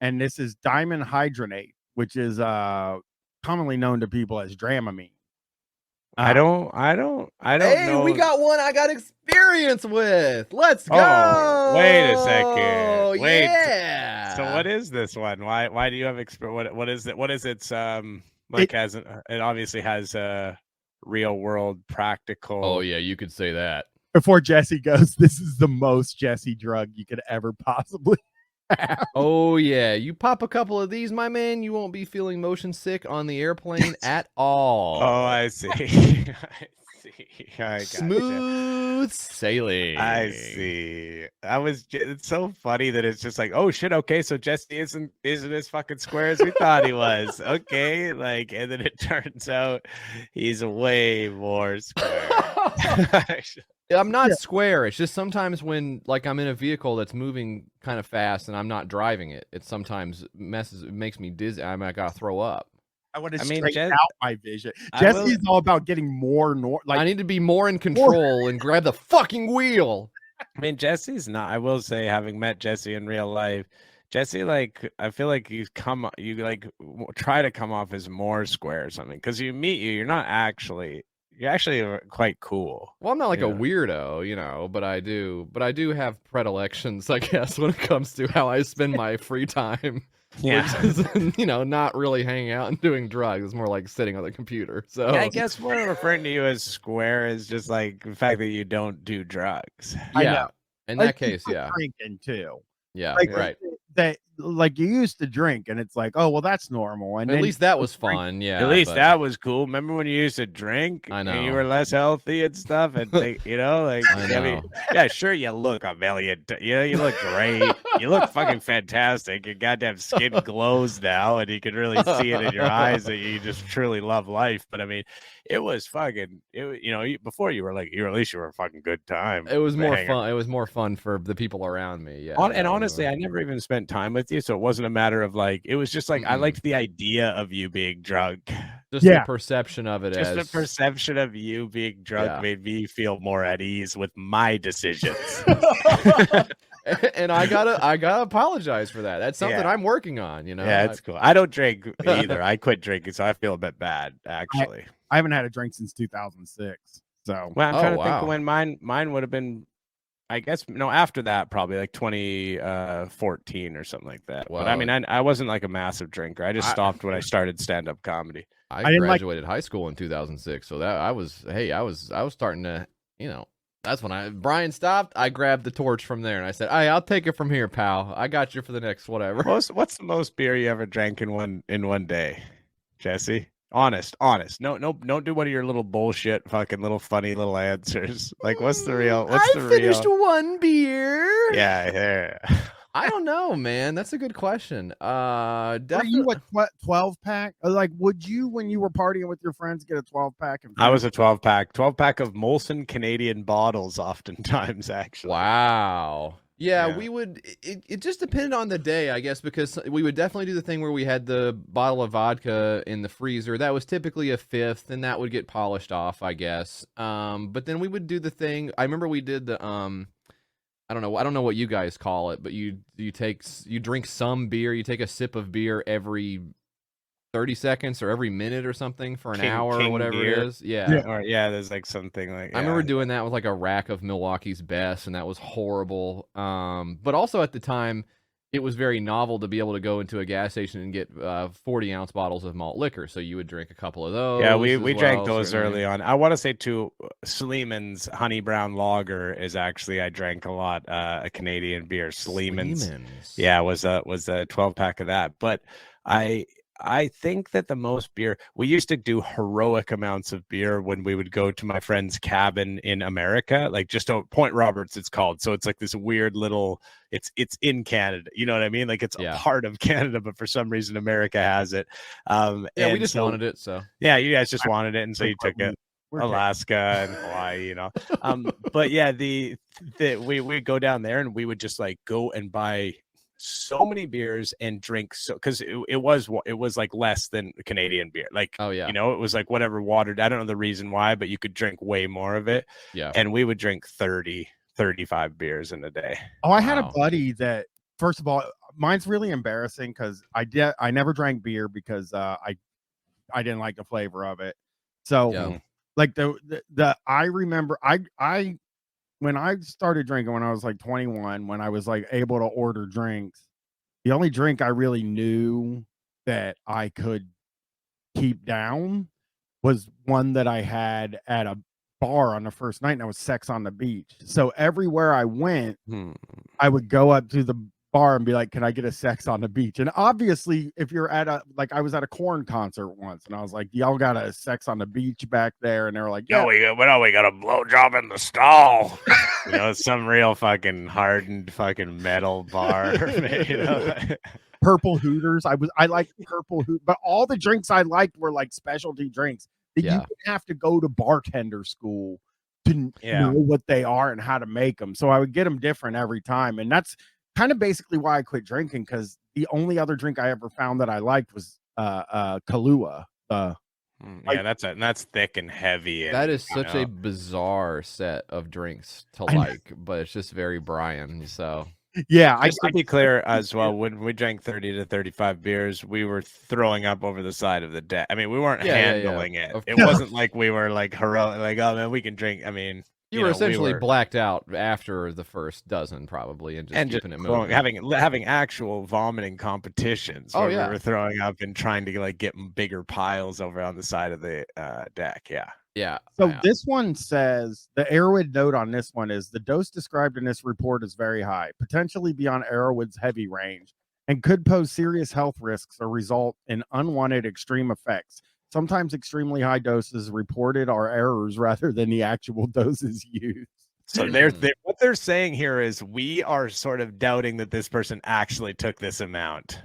and this is diamond hydronate, which is commonly known to people as Dramamine. I don't Hey, know. we got one I got experience with. Let's go. Oh, wait a second. Wait. Yeah. So what is this one? Why do you have what is it? What is its like it obviously has a real world practical. Oh yeah, you could say that. Before Jesse goes, this is the most Jesse drug you could ever possibly have. Oh yeah, you pop a couple of these, my man, you won't be feeling motion sick on the airplane at all. Oh, I see. I see. Smooth sailing. I see. It's so funny that it's just like, oh shit, okay, so Jesse isn't as fucking square as we thought he was. Okay, like, and then it turns out he's way more square. I'm not square. It's just sometimes when like I'm in a vehicle that's moving kind of fast and I'm not driving it, it sometimes makes me dizzy. I gotta throw up. I want to straighten out my vision. Jesse's all about getting more like I need to be more in control and grab the fucking wheel. I mean, Jesse's not. I will say, having met Jesse in real life, Jesse, like, I feel like you like try to come off as more square or something, because you're actually quite cool. Well, I'm not like a weirdo, but I do have predilections, I guess, when it comes to how I spend my free time. Yeah. Which is, not really hanging out and doing drugs. It's more like sitting on the computer. So yeah, I guess what I'm referring to you as square is just like the fact that you don't do drugs. Yeah. In that case, yeah. Drinking too. Yeah, like, right. That like you used to drink, and it's like, oh well, that's normal. And at least that was fun. Yeah, at least that was cool. Remember when you used to drink? I know. And you were less healthy and stuff, and like, I mean, yeah, sure, you look valiant. You look great. You look fucking fantastic. Your goddamn skin glows now, and you can really see it in your eyes that you just truly love life. But I mean, it was fucking. Before you were like, at least you were a fucking good time. It was more fun. It was more fun for the people around me. Yeah. And honestly, I never even spent time with you, so it wasn't a matter of like. It was just like I liked the idea of you being drunk. Just the perception of it. Just the perception of you being drunk made me feel more at ease with my decisions. And I gotta apologize for that. That's something I'm working on. Yeah, it's cool. I don't drink either. I quit drinking, so I feel a bit bad actually. I haven't had a drink since 2006. So well, I'm trying to think when mine would have been. I guess after that, probably like 2014 or something like that. Well, but I mean, I wasn't like a massive drinker. I just stopped when I started stand-up comedy. I graduated high school in 2006, so that I was starting to, that's when Bryan stopped. I grabbed the torch from there and I said, "Hey, I'll take it from here, pal. I got you for the next whatever." What's the most beer you ever drank in one day, Jesse? Honest. No, don't do one of your little bullshit, fucking little funny little answers. Like, what's the real? I finished one beer. Yeah. I don't know, man. That's a good question. Definitely. Were you a 12-pack? Like, would you, when you were partying with your friends, get a 12-pack? I was a 12-pack of Molson Canadian bottles, oftentimes, actually. Wow. Yeah, we would. It just depended on the day, I guess, because we would definitely do the thing where we had the bottle of vodka in the freezer. That was typically a fifth, and that would get polished off, I guess. But then we would do the thing. I remember we did the I don't know what you guys call it, but you drink some beer. You take a sip of beer every 30 seconds or every minute or something for an hour or whatever beer. It is. Yeah. There's like something like. I remember doing that with like a rack of Milwaukee's Best, and that was horrible. But also at the time, it was very novel to be able to go into a gas station and get 40-ounce bottles of malt liquor. So you would drink a couple of those. Yeah, we drank those early on. I want to say too, Sleeman's Honey Brown Lager is actually I drank a lot. A Canadian beer, Sleeman's. Yeah, was a 12-pack of that, but I think that the most beer, we used to do heroic amounts of beer when we would go to my friend's cabin in America, like just Point Roberts, it's called. So it's like this weird little, it's in Canada. You know what I mean? Like it's a part of Canada, but for some reason America has it. We just wanted it. So yeah, you guys just wanted it. And so you took it. Alaska and Hawaii, but yeah, we go down there and we would just like go and buy so many beers and drink because it was like less than Canadian beer, like it was like whatever watered. I don't know the reason why, but you could drink way more of it. And we would drink 35 beers in a day. I had a buddy that, first of all, mine's really embarrassing because I never drank beer because I didn't like the flavor of it. So like I remember I when I started drinking when I was like 21, when I was like able to order drinks, the only drink I really knew that I could keep down was one that I had at a bar on the first night, and that was Sex on the Beach. So everywhere I went, I would go up to the bar and be like, can I get a Sex on the Beach? And obviously, if you're at I was at a Korn concert once, and I was like, y'all got a Sex on the Beach back there? And they were like, yeah. We got a blowjob in the stall. Some real fucking hardened fucking metal bar. Purple Hooters. I like Purple Hoot, but all the drinks I liked were like specialty drinks that you would have to go to bartender school to know what they are and how to make them. So I would get them different every time, and that's kind of basically why I quit drinking, because the only other drink I ever found that I liked was Kahlua. That's thick and heavy. That is such a bizarre set of drinks to like, but it's just very Bryan. So yeah, just to be clear as well, when we drank 30 to 35 beers, we were throwing up over the side of the deck. I mean, we weren't handling it. It wasn't like we were like heroic, like, oh man, we can drink. I mean, you were essentially blacked out after the first dozen, probably, and just keeping it moving. Having actual vomiting competitions. We were throwing up and trying to like get bigger piles over on the side of the deck. Yeah. So this one says the Arrowwood note on this one is the dose described in this report is very high, potentially beyond Arrowwood's heavy range, and could pose serious health risks or result in unwanted extreme effects. Sometimes extremely high doses reported are errors rather than the actual doses used. So what they're saying here is we are sort of doubting that this person actually took this amount.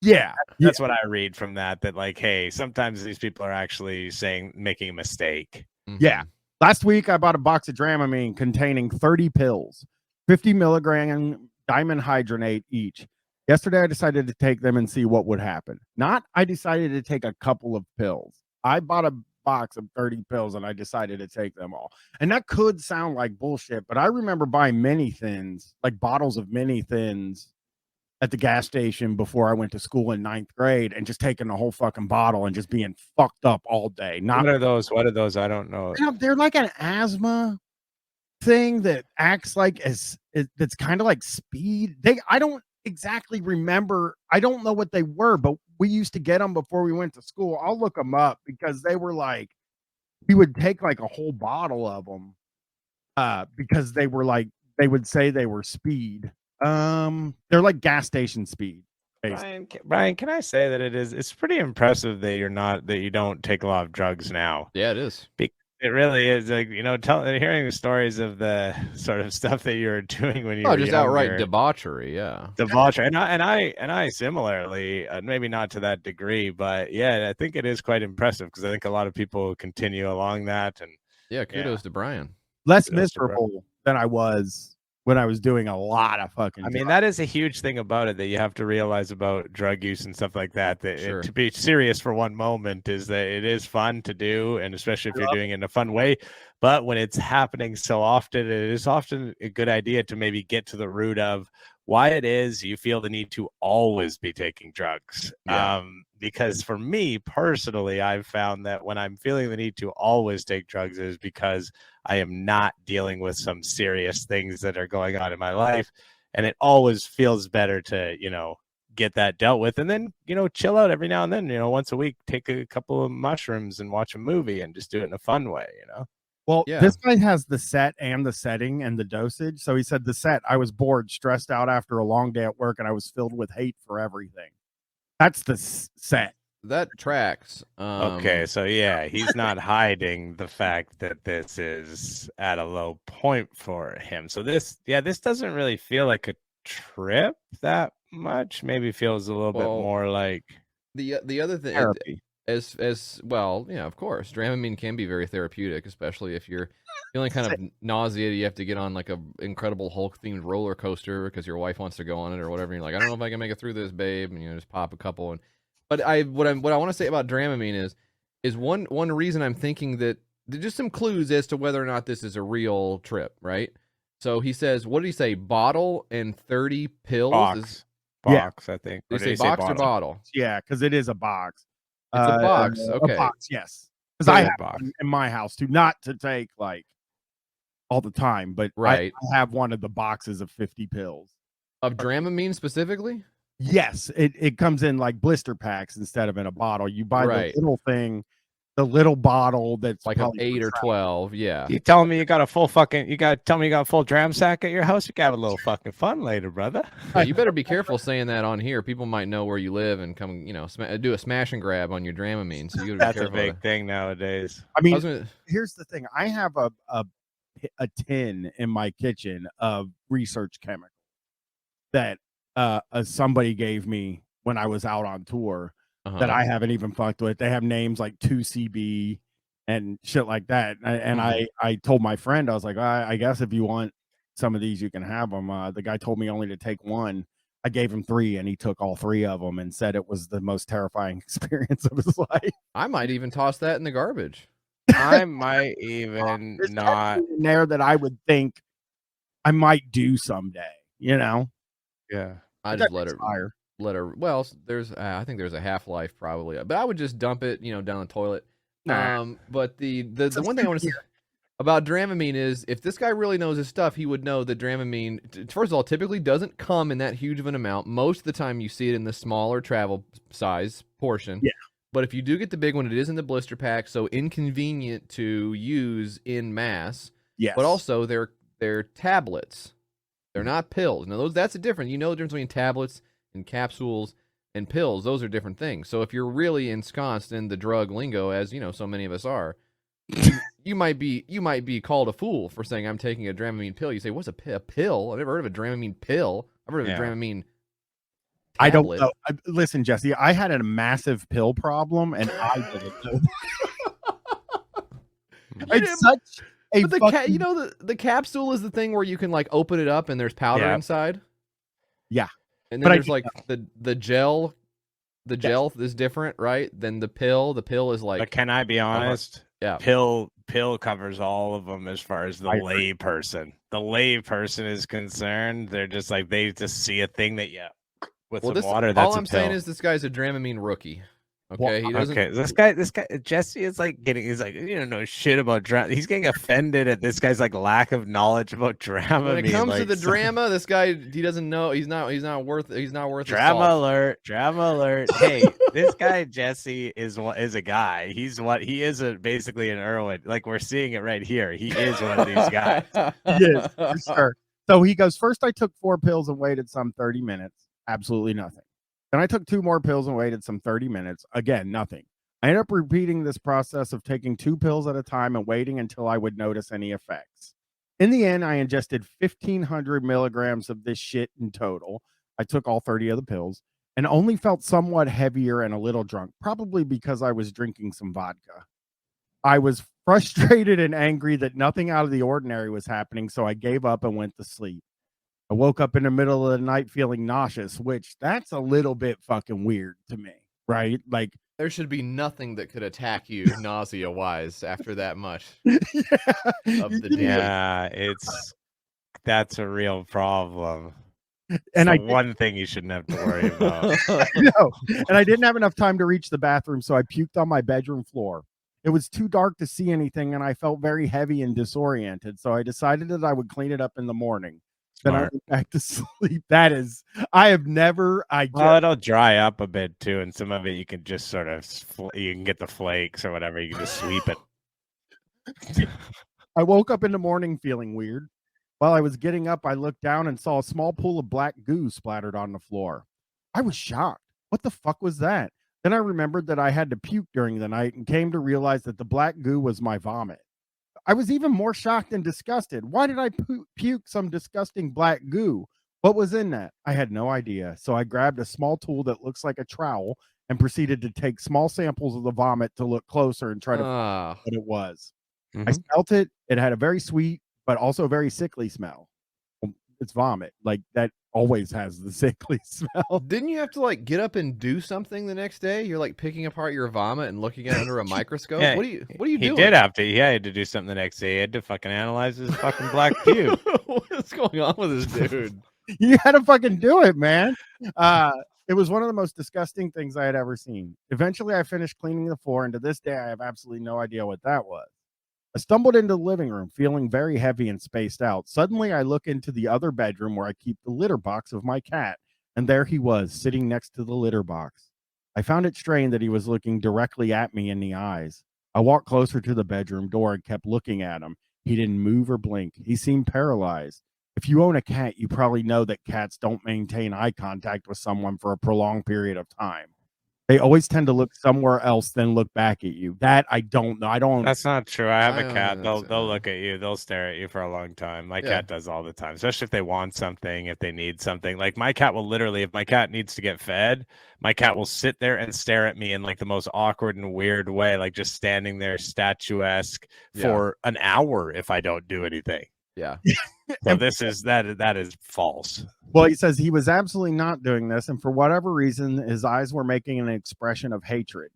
Yeah. That's what I read from that like, hey, sometimes these people are actually making a mistake. Yeah. Last week, I bought a box of Dramamine containing 30 pills, 50 milligram diamond hydronate each. Yesterday, I decided to take them and see what would happen. I decided to take a couple of pills. I bought a box of 30 pills and I decided to take them all. And that could sound like bullshit, but I remember buying mini thins, like bottles of mini thins at the gas station before I went to school in 9th grade, and just taking the whole fucking bottle and just being fucked up all day. What are those? I don't know. They're like an asthma thing that acts like that's kind of like speed. I don't exactly remember. I don't know what they were, but we used to get them before we went to school. I'll look them up because they were like, we would take like a whole bottle of them because they were like, they would say they were speed. They're like gas station speed. Bryan, can I say that it's pretty impressive that you don't take a lot of drugs now? Yeah, it is. It really is, like, hearing the stories of the sort of stuff that you're doing when you were just younger. Outright debauchery, and I similarly, maybe not to that degree, but I think it is quite impressive because I think a lot of people continue along that, and kudos to Bryan. Less miserable than I was when I was doing a lot of fucking drugs. I mean, that is a huge thing about it that you have to realize about drug use and stuff like that. To be serious for one moment is that it is fun to do, and especially if you're doing it in a fun way. But when it's happening so often, it is often a good idea to maybe get to the root of why it is you feel the need to always be taking drugs. Because for me personally, I've found that when I'm feeling the need to always take drugs is because I am not dealing with some serious things that are going on in my life. And it always feels better to, get that dealt with, and then, chill out every now and then, once a week, take a couple of mushrooms and watch a movie and just do it in a fun way, Well, this guy has the set and the setting and the dosage. So he said the set, I was bored, stressed out after a long day at work, and I was filled with hate for everything. That's the set. That tracks. Okay, so he's not hiding the fact that this is at a low point for him. So this doesn't really feel like a trip that much. Maybe feels a little bit more like the other thing. Therapy. As well, of course, Dramamine can be very therapeutic, especially if you're feeling kind of nauseated. You have to get on like a Incredible Hulk themed roller coaster because your wife wants to go on it or whatever. And you're like, I don't know if I can make it through this, babe. And just pop a couple. But what I want to say about Dramamine is one reason I'm thinking that just some clues as to whether or not this is a real trip, right? So he says, what did he say? Bottle and 30 pills. box, I think. Did you say box or bottle? Yeah, because it is a box. It's a box. Okay. A box, yes. Because I have one in my house too, not to take like all the time, but I have one of the boxes of 50 pills. Of Dramamine specifically? Yes, it comes in like blister packs instead of in a bottle. You buy the little thing, the little bottle that's like 8 or 12. Yeah. You telling me you got a full tell me you got a full dram sack at your house? You got a little fucking fun later, brother. You better be careful saying that on here. People might know where you live and come, do a smash and grab on your Dramamine. So you That's a big thing nowadays. I mean, here's the thing. I have a tin in my kitchen of research chemicals that somebody gave me when I was out on tour that I haven't even fucked with. They have names like 2CB and shit like that. And I told my friend, I was like, I guess if you want some of these, you can have them. The guy told me only to take one. I gave him 3 and he took all 3 of them and said it was the most terrifying experience of his life. I might even toss that in the garbage. I might even not in there that I would think I might do someday, Yeah. I just let her. Well, I think there's a half-life probably, but I would just dump it, down the toilet. But the one thing I want to say about Dramamine is if this guy really knows his stuff, he would know that Dramamine, first of all, typically doesn't come in that huge of an amount. Most of the time you see it in the smaller travel size portion. Yeah. But if you do get the big one, it is in the blister pack, so inconvenient to use in mass. Yes. But also they're tablets. They're not pills. Now that's a difference. You know the difference between tablets and capsules and pills. Those are different things. So if you're really ensconced in the drug lingo, as so many of us are, you might be called a fool for saying I'm taking a Dramamine pill. You say, what's a pill? I've never heard of a Dramamine pill. I've heard of a Dramamine tablet. I don't know. Listen, Jesse, I had a massive pill problem and I didn't know that. It's such but the capsule is the thing where you can like open it up and there's powder inside. Yeah. And then there's like the gel. The gel is different, right? Than the pill. The pill is like. But can I be honest? Yeah. Pill covers all of them as far as the lay person. The lay person is concerned. They're just like they just see a thing that with some water. That's all I'm saying is this guy's a Dramamine rookie. Okay, he doesn't. Okay, this guy, Jesse is like he's like, you don't know shit about drama. He's getting offended at this guy's like lack of knowledge about drama. When it comes to the drama, this guy, he doesn't know. He's not worth. Drama alert! Drama alert! Hey, this guy Jesse is a guy. He is basically an Irwin. Like we're seeing it right here. He is one of these guys. He is for sure. So he goes, first I took 4 pills and waited some 30 minutes. Absolutely nothing. Then I took 2 more pills and waited some 30 minutes. Again, nothing. I ended up repeating this process of taking 2 pills at a time and waiting until I would notice any effects. In the end, I ingested 1,500 milligrams of this shit in total. I took all 30 of the pills and only felt somewhat heavier and a little drunk, probably because I was drinking some vodka. I was frustrated and angry that nothing out of the ordinary was happening, so I gave up and went to sleep. I woke up in the middle of the night feeling nauseous, which that's a little bit fucking weird to me, right? Like there should be nothing that could attack you nausea-wise after that much of the day. Yeah, that's a real problem. And one thing you shouldn't have to worry about. No, and I didn't have enough time to reach the bathroom, so I puked on my bedroom floor. It was too dark to see anything, and I felt very heavy and disoriented, so I decided that I would clean it up in the morning. Then I went back to sleep. Well, it'll dry up a bit too, and some of it you can just sort of you can get the flakes or whatever. You can just sweep it. I woke up in the morning feeling weird. While I was getting up, I looked down and saw a small pool of black goo splattered on the floor. I was shocked. What the fuck was that? Then I remembered that I had to puke during the night and came to realize that the black goo was my vomit. I was even more shocked and disgusted. Why did I puke some disgusting black goo? What was in that? I had no idea. So I grabbed a small tool that looks like a trowel and proceeded to take small samples of the vomit to look closer and try to figure out what it was. I smelt it. It had a very sweet, but also very sickly smell. It's vomit. Like that always has the sickly smell. Didn't you have to like get up and do something the next day? You're like picking apart your vomit and looking at it under a microscope. Yeah, what are you doing? He did have to. He had to do something the next day. He had to fucking analyze his fucking black puke. What's going on with this dude? You had to fucking do it, man. It was one of the most disgusting things I had ever seen. Eventually, I finished cleaning the floor, and to this day, I have absolutely no idea what that was. I stumbled into the living room, feeling very heavy and spaced out. Suddenly, I look into the other bedroom where I keep the litter box of my cat, and there he was, sitting next to the litter box. I found it strange that he was looking directly at me in the eyes. I walked closer to the bedroom door and kept looking at him. He didn't move or blink. He seemed paralyzed. If you own a cat, you probably know that cats don't maintain eye contact with someone for a prolonged period of time. They always tend to look somewhere else than look back at you. That I don't know. I don't. That's not true. I have a cat. They'll look at you. They'll stare at you for a long time. My cat does all the time, especially if they want something, if they need something. Like my cat will literally, if my cat needs to get fed, my cat will sit there and stare at me in like the most awkward and weird way, like just standing there statuesque for an hour if I don't do anything. Yeah. So that is false. Well, he says he was absolutely not doing this, and for whatever reason, his eyes were making an expression of hatred.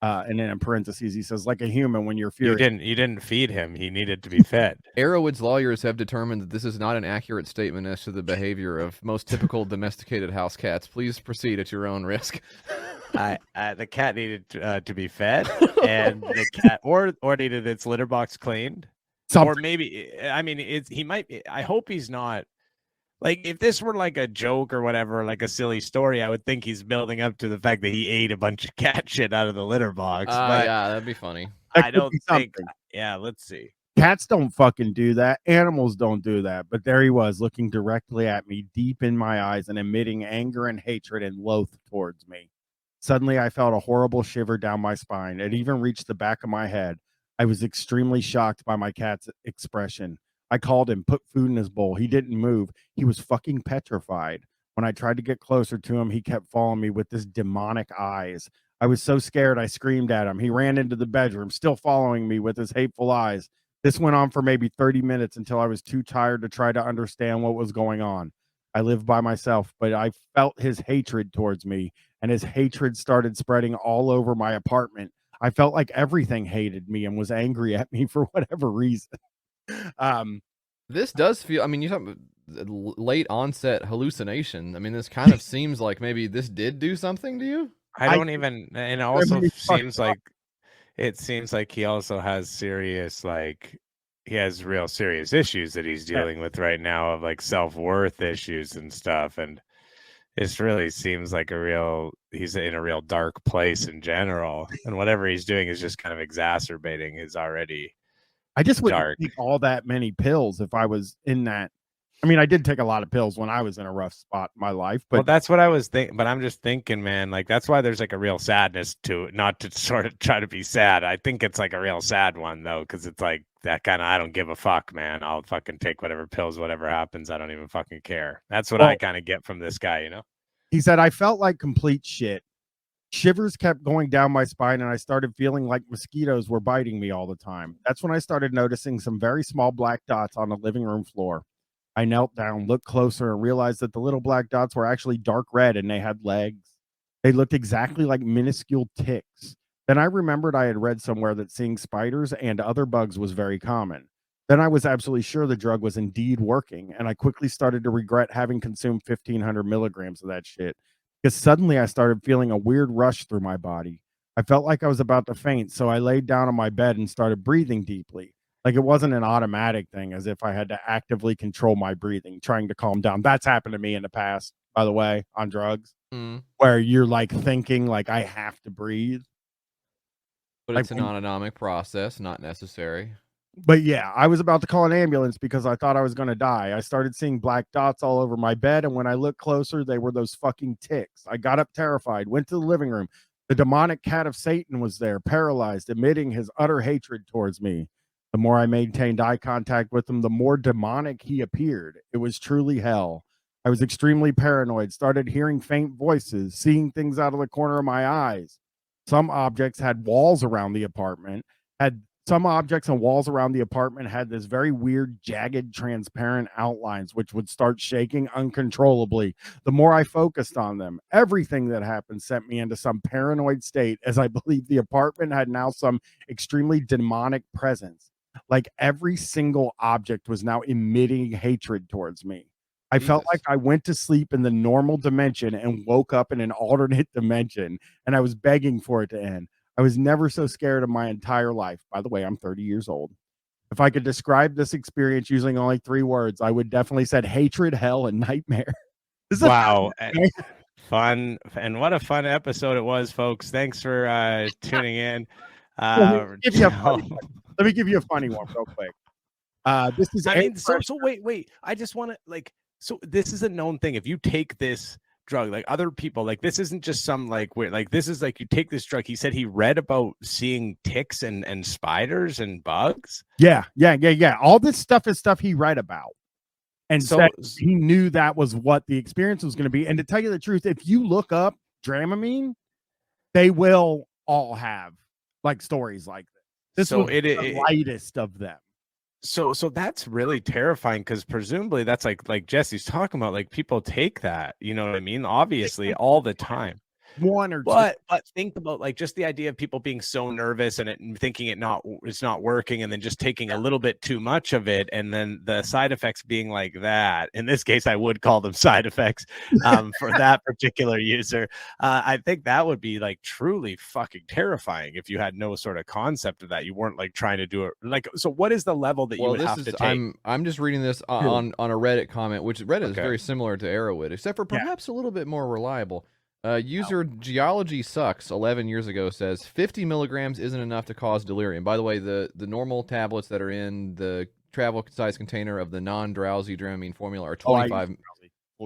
And then in parentheses, he says, like a human when you're furious. You didn't feed him. He needed to be fed. Arrowwood's lawyers have determined that this is not an accurate statement as to the behavior of most typical domesticated house cats. Please proceed at your own risk. The cat needed to be fed, and the cat or needed its litter box cleaned. Or maybe, I mean, he might. I hope he's not. Like, if this were like a joke or whatever, like a silly story, I would think he's building up to the fact that he ate a bunch of cat shit out of the litter box. But yeah, that'd be funny. I don't think. Yeah, let's see. Cats don't fucking do that. Animals don't do that. But there he was, looking directly at me, deep in my eyes, and emitting anger and hatred and loath towards me. Suddenly, I felt a horrible shiver down my spine. It even reached the back of my head. I was extremely shocked by my cat's expression. I called him, put food in his bowl. He didn't move. He was fucking petrified. When I tried to get closer to him, he kept following me with his demonic eyes. I was so scared, I screamed at him. He ran into the bedroom, still following me with his hateful eyes. This went on for maybe 30 minutes until I was too tired to try to understand what was going on. I lived by myself, but I felt his hatred towards me, and his hatred started spreading all over my apartment. I felt like everything hated me and was angry at me for whatever reason. This does feel, I mean, you talk about late onset hallucination. I mean, this kind of seems like maybe this did do something to you. I don't even, and it also seems like he also has serious, like, he has real serious issues that he's dealing with right now of like self-worth issues and stuff. And it really seems like he's in a real dark place in general, and whatever he's doing is just kind of exacerbating his already. I just wouldn't take all that many pills if I was in that. I mean, I did take a lot of pills when I was in a rough spot in my life, but that's what I was thinking. But I'm just thinking, man, like that's why there's like a real sadness to it, not to sort of try to be sad. I think it's like a real sad one though, because it's like that kind of, I don't give a fuck, man. I'll fucking take whatever pills, whatever happens. I don't even fucking care. That's what I kind of get from this guy, you know? He said, I felt like complete shit. Shivers kept going down my spine, and I started feeling like mosquitoes were biting me all the time. That's when I started noticing some very small black dots on the living room floor. I knelt down, looked closer, and realized that the little black dots were actually dark red, and they had legs. They looked exactly like minuscule ticks. Then I remembered I had read somewhere that seeing spiders and other bugs was very common. Then I was absolutely sure the drug was indeed working, and I quickly started to regret having consumed 1,500 milligrams of that shit, because suddenly I started feeling a weird rush through my body. I felt like I was about to faint, so I laid down on my bed and started breathing deeply. Like it wasn't an automatic thing, as if I had to actively control my breathing, trying to calm down. That's happened to me in the past, by the way, on drugs, where you're like thinking like I have to breathe. But it's an autonomic process, not necessary. But yeah, I was about to call an ambulance because I thought I was going to die. I started seeing black dots all over my bed, and when I looked closer, they were those fucking ticks. I got up terrified, went to the living room. The demonic cat of Satan was there, paralyzed, emitting his utter hatred towards me. The more I maintained eye contact with him, the more demonic he appeared. It was truly hell. I was extremely paranoid, started hearing faint voices, seeing things out of the corner of my eyes. Some objects had walls around the apartment, Some objects and walls around the apartment had this very weird, jagged, transparent outlines, which would start shaking uncontrollably the more I focused on them. Everything that happened sent me into some paranoid state, as I believe the apartment had now some extremely demonic presence. Like every single object was now emitting hatred towards me. I felt like I went to sleep in the normal dimension and woke up in an alternate dimension, and I was begging for it to end. I was never so scared in my entire life. By the way, I'm 30 years old. If I could describe this experience using only 3 words, I would definitely said hatred, hell, and nightmare. Wow. Fun. And what a fun episode it was, folks. Thanks for tuning in. Let me give you a funny one real quick. This is wait. I just want to so this is a known thing. If you take this drug, like other people, like this isn't just some like weird, like this is like you take this drug. He said he read about seeing ticks and spiders and bugs. Yeah. All this stuff is stuff he read about. And so he knew that was what the experience was going to be. And to tell you the truth, if you look up Dramamine, they will all have like stories like this. This was the lightest of them. So that's really terrifying because presumably that's like Jesse's talking about, like people take that, you know what I mean? Obviously all the time. One or two. But think about like just the idea of people being so nervous and thinking it's not working, and then just taking a little bit too much of it, and then the side effects being like that. In this case, I would call them side effects for that particular user. I think that would be like truly fucking terrifying if you had no sort of concept of that. You weren't like trying to do it like. So what is the level that you would have to take? I'm just reading this on a Reddit comment, which Reddit is very similar to Arrowwood, except for perhaps a little bit more reliable. User Geology Sucks 11 years ago says 50 milligrams isn't enough to cause delirium. By the way, the normal tablets that are in the travel size container of the non-drowsy Dramamine formula are 25.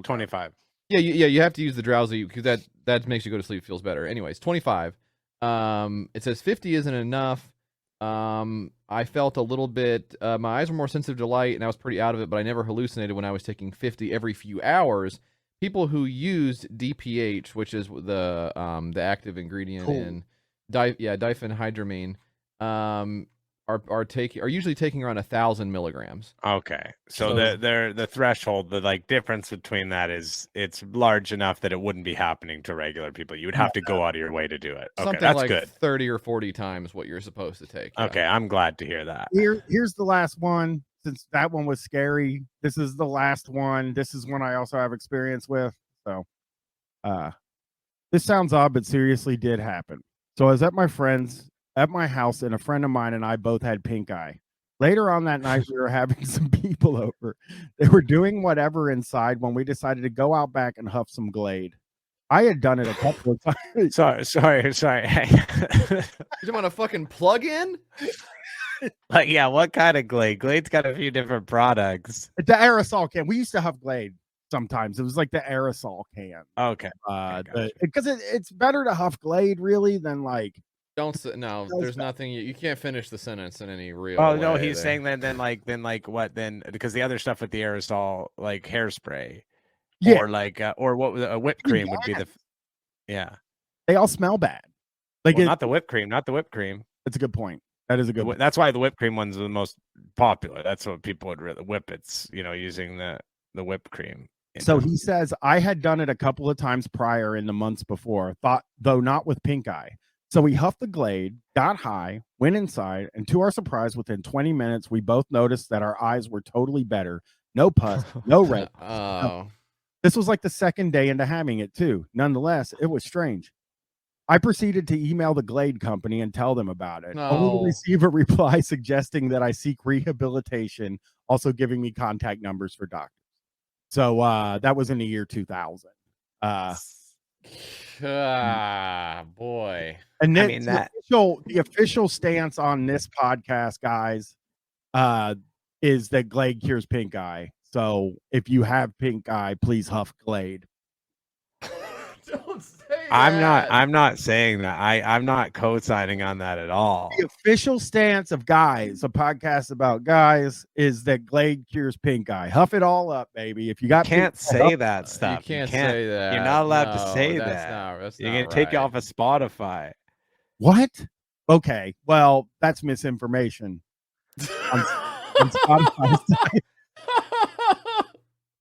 25. Yeah, you have to use the drowsy because that makes you go to sleep, feels better. Anyways, 25. It says 50 isn't enough. I felt a little bit. My eyes were more sensitive to light, and I was pretty out of it. But I never hallucinated when I was taking 50 every few hours. People who used DPH, which is the active ingredient in diphenhydramine, are usually taking around 1,000 milligrams. Okay, so the threshold, the like difference between that is it's large enough that it wouldn't be happening to regular people. You would have to go out of your way to do it. Okay, something that's like good. 30 or 40 times what you're supposed to take. Yeah. Okay, I'm glad to hear that. Here's the last one. Since that one was scary, this is the last one. This is one I also have experience with. So, this sounds odd, but seriously did happen. So I was at my house, and a friend of mine and I both had pink eye. Later on that night, we were having some people over. They were doing whatever inside when we decided to go out back and huff some Glade. I had done it a couple of times. Sorry. You want a fucking plug-in? Like, yeah, what kind of Glade? Glade's got a few different products. The aerosol can. We used to have Glade sometimes. It was like the aerosol can. Okay. Because it's better to huff Glade really than like. There's nothing. You can't finish the sentence in any real. Oh no, he's saying then because the other stuff with the aerosol, like hairspray, or what a whipped cream would be They all smell bad. Not the whipped cream. That's a good point. That is a good one. That's why the whipped cream one's the most popular. That's what people would really whip. It's, using the whipped cream. So he says, I had done it a couple of times prior in the months before, though not with pink eye. So we huffed the Glade, got high, went inside, and to our surprise, within 20 minutes, we both noticed that our eyes were totally better. No pus, no red. This was like the second day into having it too. Nonetheless, it was strange. I proceeded to email the Glade company and tell them about it. Only to receive a reply suggesting that I seek rehabilitation, also giving me contact numbers for doctors. So that was in the year 2000. Boy. And then the official stance on this podcast, guys, is that Glade cures pink eye. So if you have pink eye, please huff Glade. Don't say that. I'm not saying that. I'm not co-signing on that at all. The official stance of Guys, a podcast about guys, is that Glade cures pink eye. Huff it all up, baby. If you got can't say that stuff. You can't say that. You're not allowed to say that. You're gonna take you off of Spotify. What? Okay. Well, that's misinformation. On Spotify.